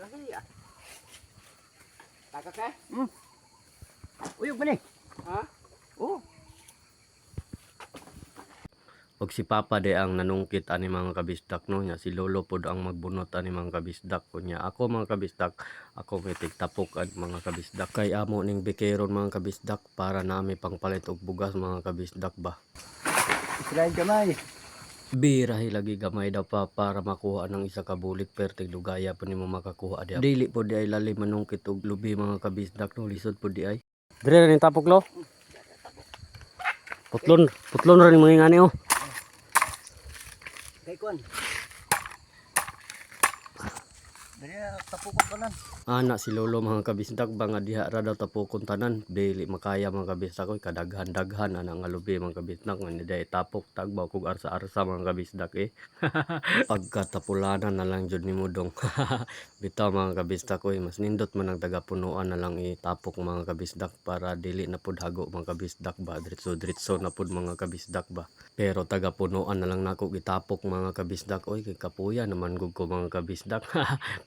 Lahi ah. Takak eh? Uyog ba ni? Ha? Oo. Og si Papa de ang nanungkit ani mga kabisdak no nya si Lolo pod ang magbunot ani mga kabisdak kunya ako mga kabisdak ako may tigtapok ang mga kabisdak kay amo ning bikeron mga kabisdak para nami pangpalit og bugas mga kabisdak ba. Israel gamay. Birahi lagi gamay daw pa para makuha ng isa ka bulik pertig dugaya po nimo makakuha di. Dili po di ay lalim manungkit og lubi mga kabisdak no lisod po di ay. Dire ning tapok lo. Putlon rin mga ngani oh. Kay kon. Dali na tapukon pa nan. Anak si Lolo mga kabisdak ba nga diha ra daw tapokon tanan dili makaya mga kabisdak ko kadaghan-daghan ana nga lubi mga kabisdak nga niday tapok tagbaw kog arsa-arsa mga kabisdak eh. Pagkatapulanan na lang jud nimo dong. Bitaw mga kabisdak ko mas nindot man ang tagapunuan na lang itapok mga kabisdak para dili na pud hago mga kabisdak ba diretso na pud mga kabisdak ba. Pero tagapunuan na lang nako gitapok mga kabisdak oy kay kapuya naman gud ko mga kabisdak.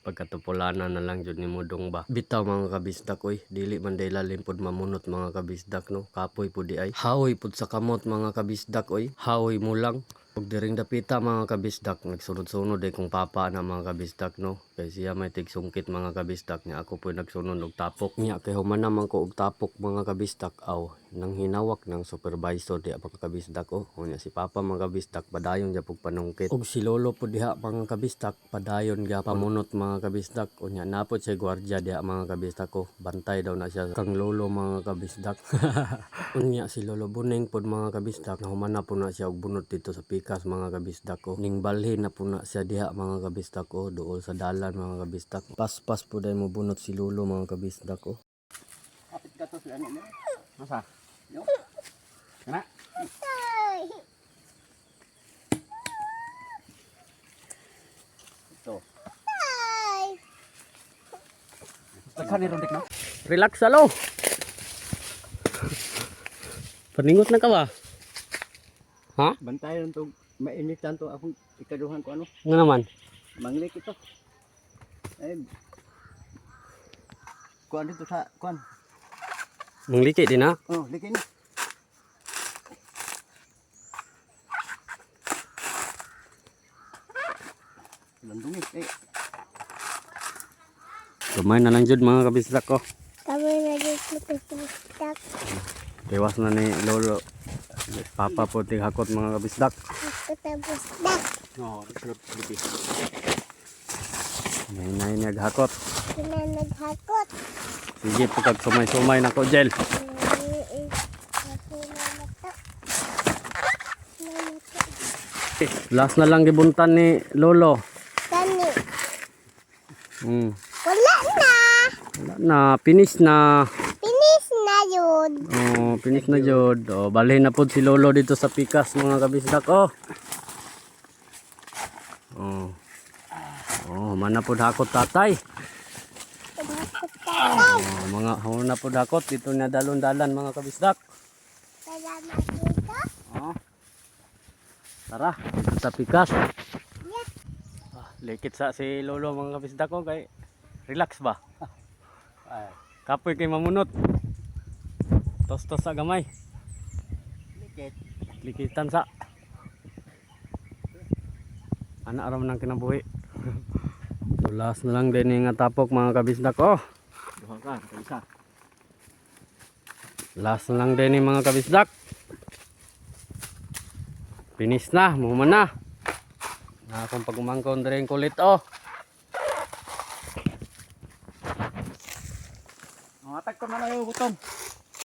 Pagkatapulanan na lang jud nimo dong ba. Bitaw mga kabisdak oy dili man day lalim pud mamunot mga kabisdak no. Kapoy pud di ay. Haoy pud sa kamot mga kabisdak oy. Haoy mo lang. Ug diring dapita mga kabisdak nagsunod-sunod ay kung papa na mga kabisdak no. Kay siya may tigsungkit mga kabisdak niya ako po nagsunod og tapok niya kay human naman ko og tapok mga kabisdak aw nang hinawak ng supervisor di mga kabisdak oh. Unya si papa mga kabisdak padayon gyud pug panungkit. Og si Lolo po diha mga kabisdak padayon gyud pamunot mga kabisdak unya napod siya gwardiya diha mga kabisdak ko. Bantay daw na siya kang Lolo mga kabisdak. Unya si Lolo Buneng pod mga kabisdak na human na po na siya og bunot dito sa pikas mga kabisdak ko. Ning balhin na po na siya diha mga kabisdak ko duol sa dalan mga kabisdak. Paspas po dahil mo bunot si Lolo mga kabisdak ko. Kapit ka to sa ano mo. Masa? Yo. Kana? Ito. Taghan ni rondik no? Relax alo. Paningot na ka ba? Ha? Bantayan to mainitan to akong ikaduhan ko ano. Nga naman. Manglik ito. Ay. Kuan dito sa kuan. Mangliki din ha? Oh, likin. Landungit eh. Gamay na lang jud mga kabisdak ko. Kami nag-isip-isip-isip. Tewas na ni Lolo. Papa po tighakot mga kabisdak. Ako tapos dak. No, sarap lipi. Nay naghakot. Sila naghakot. Sige po kag sumay-sumay na ko gel. Last na lang gibuntan ni Lolo. Kani. Wala na. Wala na, finish na. Finish na yun. Oh, finish na jud. Oh, balhin na pod si Lolo dito sa pikas mga kabisdak oh. Oh. Oh, mana pod hakot tatay. Naghakot ka. Oh, mga na pod hakot dito na dalon-dalan mga kabisdak. Salamat dito. Oh. Tara, dito sa pikas. Likit sa si Lolo mga kabisdak ko kay relax ba? Ay, Kapoy kay mamunot. Tos-tos sa gamay. likit. Likitan sa. Anak ram nang kinabuhi. Tulas na lang din nga tapok mga kabisdak ko. Duha ka, isa. Last na lang din mga kabisdak. Finish na, muman na. Na akong pagumangkon dire kulit oh. Matag ko na lang yung butong.